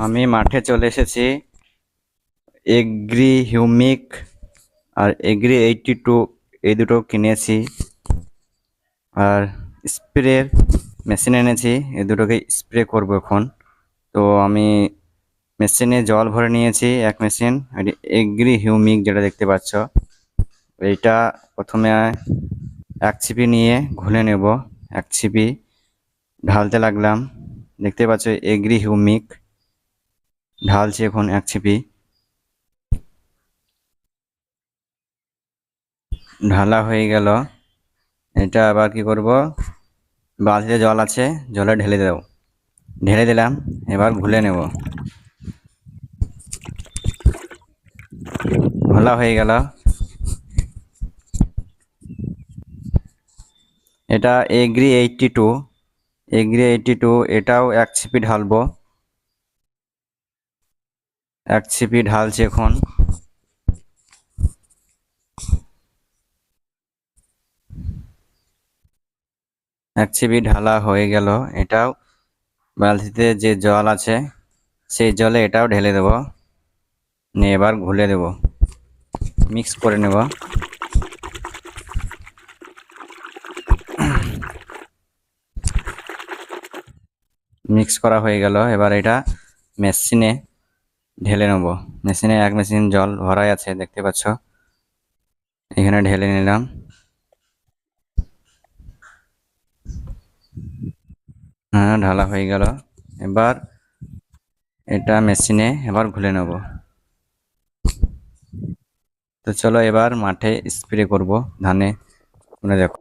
আমি মাঠে চলে এসেছি। এগ্রি হিউমিক আর এগ্রি 82 এই দুটো কিনেছি, আর স্প্রের মেশিন এনেছি। এই দুটোকে স্প্রে করব এখন। তো আমি মেশিনে জল ভরে নিয়েছি, এক মেশিন। আর এগ্রি হিউমিক যেটা দেখতে পাচ্ছ, এইটা প্রথমে 1 ছিপি নিয়ে ঘুলে নেব। 1 ছিপি ঢালতে লাগলাম, দেখতে পাচ্ছ এগ্রি হিউমিক ঢালছি এখন 1 ছিপি। ঢালা হয়ে গেল। এটা আবার কি করব, বালতিতে জল আছে, জলে ঢেলে দেব। ঢেলে দিলাম, এবার ঘুলে নেব। ঘোলা হয়ে গেল। এটা এগ্রি 82, এগ্রি 82 এটাও 1 ছিপি ঢালবো। 1 ছিপি ঢালছি এখন। এক ছিপি ঢালা হয়ে গেল। এটাও বালতিতে যে জল আছে সেই জলে এটাও ঢেলে দেব, নিয়ে এবার ঘুলে দেব, মিক্স করে নেব। মিক্স করা হয়ে গেল। এবার এটা মেশিনে ঢেলে নেব। মেশিনে 1 মেশিন জল ভরাই আছে, দেখতে পাচ্ছ। এখানে ঢেলে নিলাম। হ্যাঁ, ঢালা হয়ে গেল। এবার এটা মেশিনে এবার ঘুলে নেব। তো চলো এবার মাঠে স্প্রে করব ধানে। দেখো।